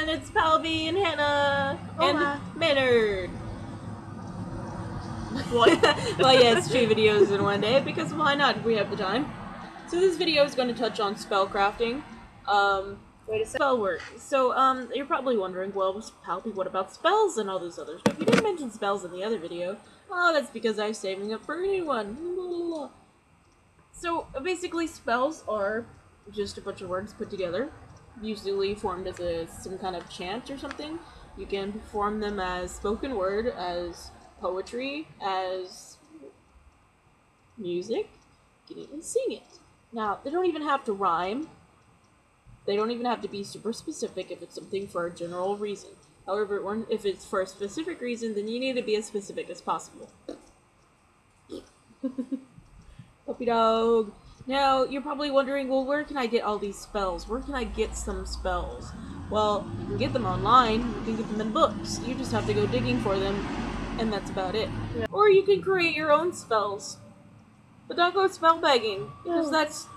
everyone, it's Palby and Hannah and Maynard. What? Well, yeah, it's 2 videos in one day because why not? We have the time. So this video is going to touch on spellcrafting. Wait a second. Spell work. So, you're probably wondering, well, Palby, what about spells and all this other stuff? You didn't mention spells in the other video. Oh, that's because I'm saving up for a new one. So, basically, spells are just a bunch of words put together, usually formed as some kind of chant or something. You can perform them as spoken word, as poetry, as music. You can even sing it. Now, they don't even have to rhyme. They don't even have to be super specific if it's something for a general reason. However, if it's for a specific reason, then you need to be as specific as possible. Puppy dog. Now, you're probably wondering, well, where can I get all these spells? Where can I get some spells? Well, you can get them online. You can get them in books. You just have to go digging for them, and that's about it. Yeah. Or you can create your own spells. But don't go spell begging, because that's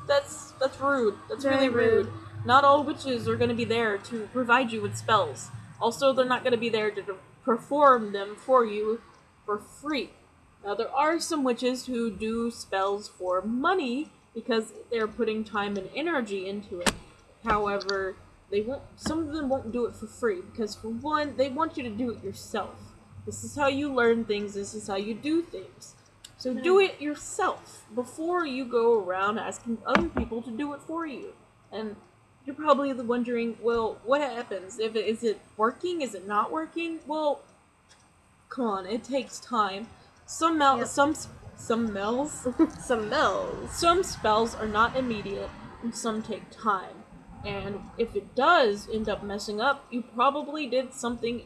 rude. That's really rude. Not all witches are going to be there to provide you with spells. Also, they're not going to be there to perform them for you for free. Now, there are some witches who do spells for money because they're putting time and energy into it. However, some of them won't do it for free because, for one, they want you to do it yourself. This is how you learn things. This is how you do things. So do it yourself before you go around asking other people to do it for you. And you're probably wondering, well, what happens? Is it working? Is it not working? Well, come on, it takes time. Some spells are not immediate, and some take time. And if it does end up messing up, you probably did something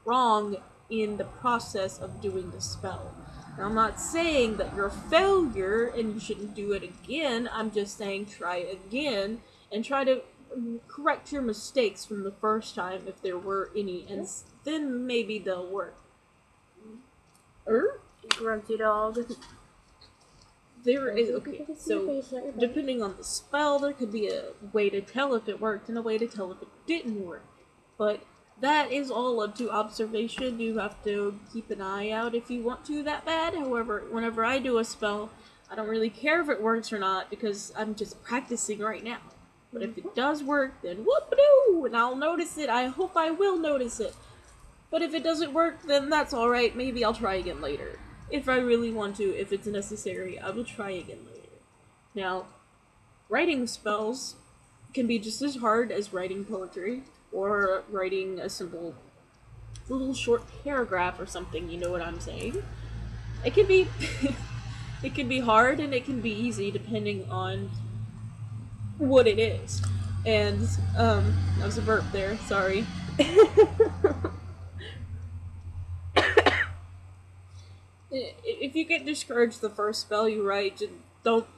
wrong in the process of doing the spell. Now, I'm not saying that you're a failure and you shouldn't do it again. I'm just saying try again and try to correct your mistakes from the first time if there were any, and then maybe they'll work. Grunty dog. There is, okay, so depending on the spell, there could be a way to tell if it worked and a way to tell if it didn't work. But that is all up to observation. You have to keep an eye out if you want to that bad. However, whenever I do a spell, I don't really care if it works or not because I'm just practicing right now. But if it does work, then whoop-a-doo, and I'll notice it. I hope I will notice it. But if it doesn't work, then that's alright. Maybe I'll try again later. If I really want to, if it's necessary, I will try again later. Now, writing spells can be just as hard as writing poetry, or writing a simple little short paragraph or something, you know what I'm saying? It can be it can be hard and it can be easy depending on what it is. And that was a burp there, sorry. If you get discouraged the first spell you write,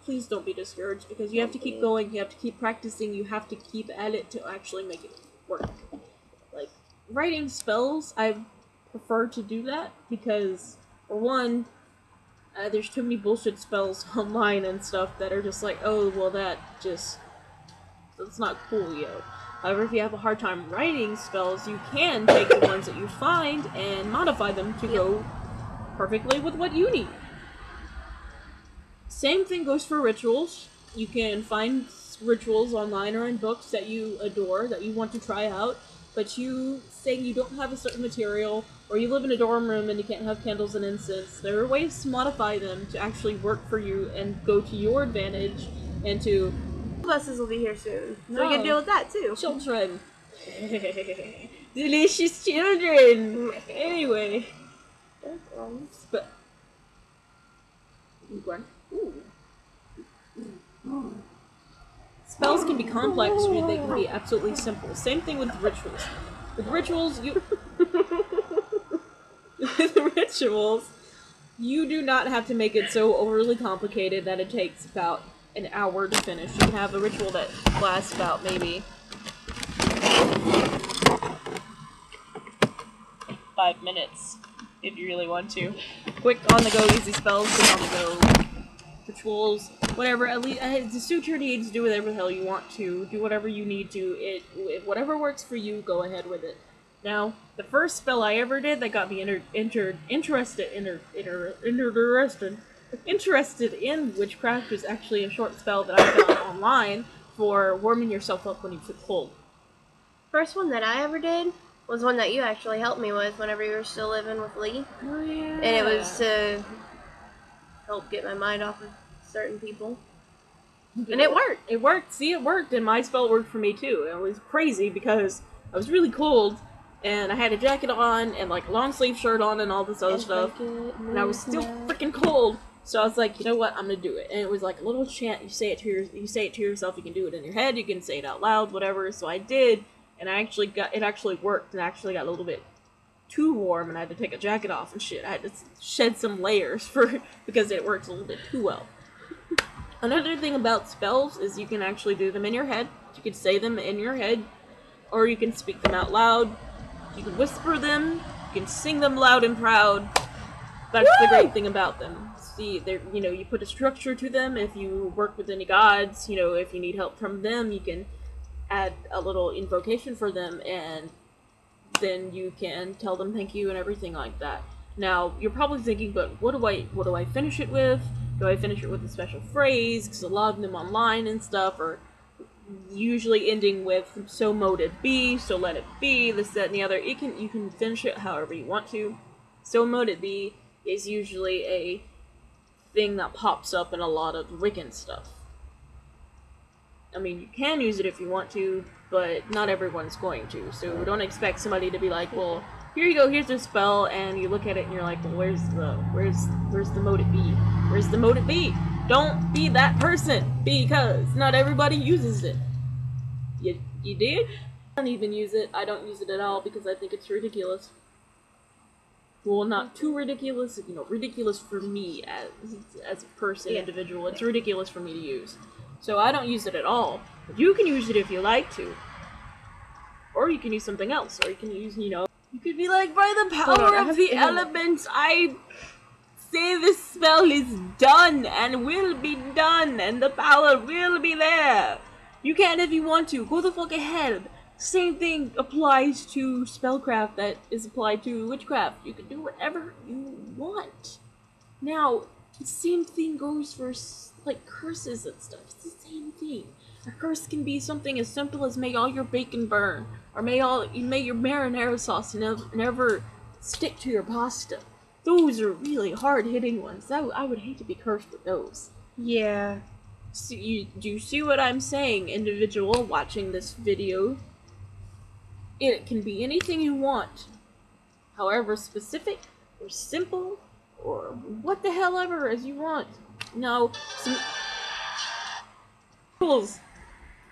please don't be discouraged, because you have to keep going, you have to keep practicing, you have to keep at it to actually make it work. Like, writing spells, I prefer to do that because, for one, there's too many bullshit spells online and stuff that are just like, oh, well, that's not cool, yo. However, if you have a hard time writing spells, you can take the ones that you find and modify them to go perfectly with what you need. Same thing goes for rituals. You can find rituals online or in books that you adore, that you want to try out, but you saying you don't have a certain material, or you live in a dorm room and you can't have candles and incense. There are ways to modify them to actually work for you and go to your advantage, and to... Buses will be here soon, so we can deal with that too. Children. Delicious children! Anyway. But... Ooh. Spells can be complex, or they can be absolutely simple. Same thing with rituals. With rituals, you do not have to make it so overly complicated that it takes about an hour to finish. You can have a ritual that lasts about maybe 5 minutes, if you really want to. Quick, on-the-go, easy spells, quick on-the-go rituals. whatever, at least to suit your needs, do whatever the hell you want to, do whatever you need to, whatever works for you, go ahead with it. Now, the first spell I ever did that got me interested in witchcraft was actually a short spell that I found online for warming yourself up when you feel cold. First one that I ever did was one that you actually helped me with whenever you were still living with Lee. Oh yeah. And it was to help get my mind off of certain people. And it worked. It worked. See, it worked, and my spell worked for me too. It was crazy because I was really cold, and I had a jacket on, and like a long sleeve shirt on, and all this other stuff, and I was still freaking cold. So I was like, you know what, I'm gonna do it. And it was like a little chant. You say it to yourself. You can do it in your head. You can say it out loud, whatever. So I did, and it actually worked, and actually got a little bit too warm, and I had to take a jacket off and shit. I had to shed some layers because it worked a little bit too well. Another thing about spells is you can actually do them in your head. You can say them in your head, or you can speak them out loud. You can whisper them. You can sing them loud and proud. That's the great thing about them. See, you put a structure to them. If you work with any gods, if you need help from them, you can add a little invocation for them, and then you can tell them thank you and everything like that. Now, you're probably thinking, but what do I finish it with? Do I finish it with a special phrase? Because a lot of them online and stuff are usually ending with "so mote it be," "so let it be," this, that, and the other. You can finish it however you want to. "So mote it be" is usually a thing that pops up in a lot of Wiccan stuff. I mean, you can use it if you want to, but not everyone's going to. So don't expect somebody to be like, well, here you go, here's a spell, and you look at it and you're like, well, where's the mote it be? Where's the mote it be? Don't be that person, because not everybody uses it. You did? I don't even use it. I don't use it at all because I think it's ridiculous. Well, not too ridiculous, ridiculous for me as a person, individual. It's ridiculous for me to use. So I don't use it at all. But you can use it if you like to. Or you can use something else. Or you can use, you could be like, by the power of the elements, I say this spell is done and will be done and the power will be there. You can if you want to. Go the fuck ahead. Same thing applies to spellcraft that is applied to witchcraft. You can do whatever you want. Now, the same thing goes for like curses and stuff. It's the same thing. A curse can be something as simple as may all your bacon burn, or may your marinara sauce never stick to your pasta. Those are really hard-hitting ones. I would hate to be cursed with those. Yeah. So do you see what I'm saying, individual watching this video? It can be anything you want. However specific, or simple, or what the hell ever as you want. No, some rituals.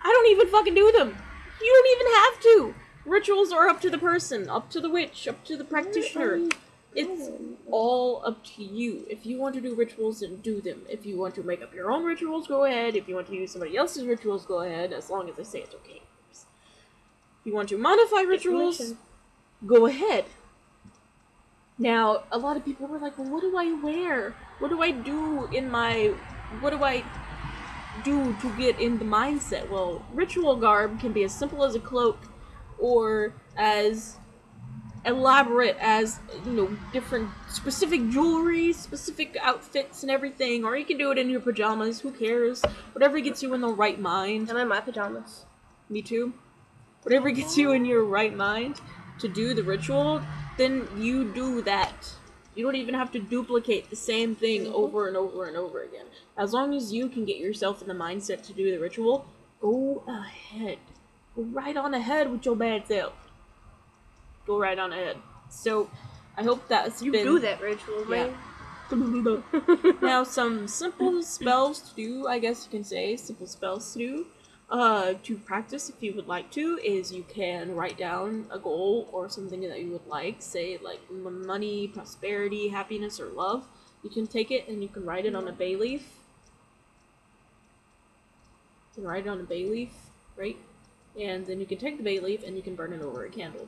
I don't even fucking do them. You don't even have to. Rituals are up to the person, up to the witch, up to the practitioner. It's all up to you. If you want to do rituals, then do them. If you want to make up your own rituals, go ahead. If you want to use somebody else's rituals, go ahead, as long as they say it's okay. If you want to modify rituals, go ahead. Now, a lot of people were like, well, what do I wear? What do I do to get in the mindset? Well, ritual garb can be as simple as a cloak, or as elaborate as, different specific jewelry, specific outfits and everything, or you can do it in your pajamas, who cares? Whatever gets you in the right mind. I'm in my pajamas. Me too. Whatever gets you in your right mind to do the ritual, then you do that. You don't even have to duplicate the same thing over and over and over again. As long as you can get yourself in the mindset to do the ritual, go ahead. Go right on ahead with your bad self. Go right on ahead. So, I hope that's been... You do that ritual, man. Now, some simple spells to do, I guess you can say, simple spells to do. To practice, if you would like to, is you can write down a goal or something that you would like, say like money, prosperity, happiness, or love. You can take it and you can write it on a bay leaf. You can write it on a bay leaf, right? And then you can take the bay leaf and you can burn it over a candle.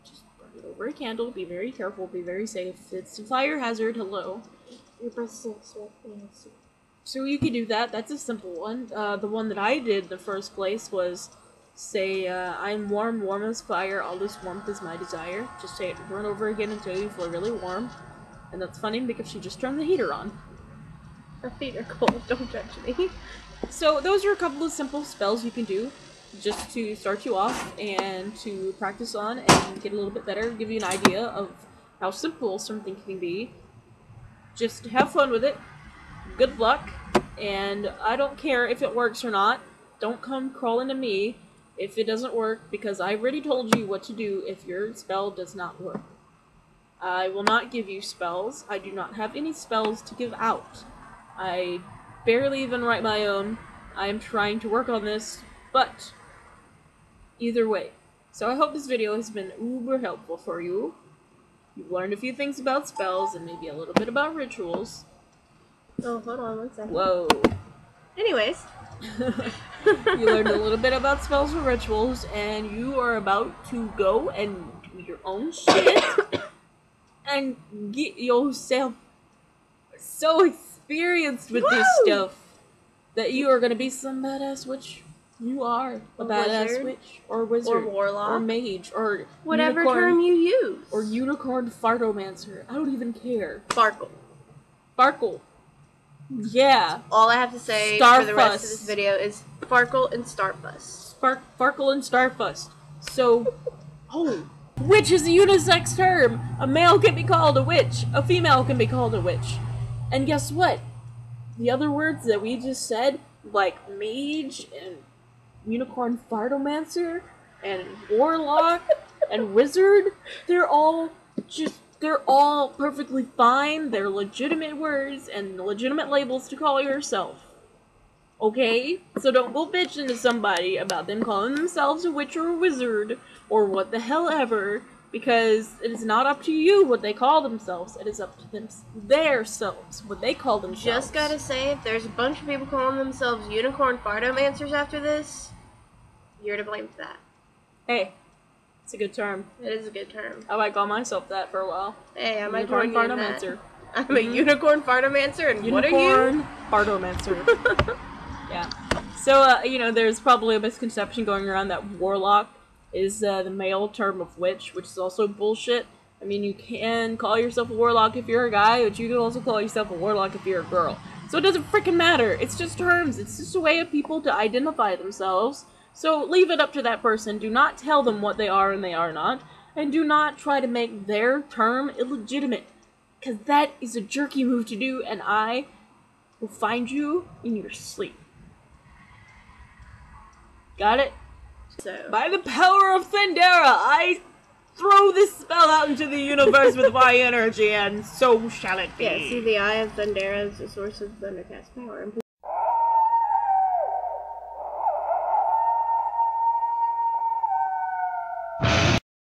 Just burn it over a candle. Be very careful. Be very safe. It's a fire hazard. Hello. Your breath stinks, right? So you could do that. That's a simple one. The one that I did in the first place was say, I'm warm, warm as fire, all this warmth is my desire. Just say it over and over again until you feel really warm. And that's funny because she just turned the heater on. Her feet are cold, don't judge me. So those are a couple of simple spells you can do just to start you off and to practice on and get a little bit better, give you an idea of how simple something can be. Just have fun with it. Good luck, and I don't care if it works or not. Don't come crawling to me if it doesn't work, because I already told you what to do if your spell does not work. I will not give you spells. I do not have any spells to give out. I barely even write my own. I am trying to work on this, but either way. So I hope this video has been uber helpful for you. You've learned a few things about spells and maybe a little bit about rituals. Oh, hold on one second. Whoa. Anyways. You learned a little bit about spells and rituals, and you are about to go and do your own shit and get yourself so experienced with this stuff that you are going to be some badass witch. You are a badass wizard. witch, or wizard, Or warlock. or mage, or Whatever unicorn, term you use. or unicorn fartomancer. I don't even care. Sparkle. Sparkle. Yeah. All I have to say for the rest of this video is Sparkle and Starfuss. Sparkle and Starfuss. So, oh, witch is a unisex term. A male can be called a witch. A female can be called a witch. And guess what? The other words that we just said, like mage and unicorn fartomancer and warlock and wizard, they're all perfectly fine. They're legitimate words and legitimate labels to call yourself. Okay? So don't go bitching to somebody about them calling themselves a witch or a wizard or what the hell ever, because it is not up to you what they call themselves. It is up to them, their selves, what they call themselves. Just gotta say, if there's a bunch of people calling themselves unicorn fartomancers after this, you're to blame for that. Hey, it's a good term. It is a good term. I might call myself that for a while. Hey, I might join Unicorn you in that. fartomancer. I'm a unicorn fartomancer, and what are you? Unicorn fartomancer. Yeah. So, you know, there's probably a misconception going around that warlock is the male term of witch, which is also bullshit. I mean, you can call yourself a warlock if you're a guy, but you can also call yourself a warlock if you're a girl. So it doesn't freaking matter. It's just terms. It's just a way of people to identify themselves. So leave it up to that person. Do not tell them what they are and they are not. And do not try to make their term illegitimate. Because that is a jerky move to do, and I will find you in your sleep. Got it? So, By the power of Thundera, I throw this spell out into the universe with my energy, and so shall it be. yeah, see, the Eye of Thundera is the source of Thundercats' power.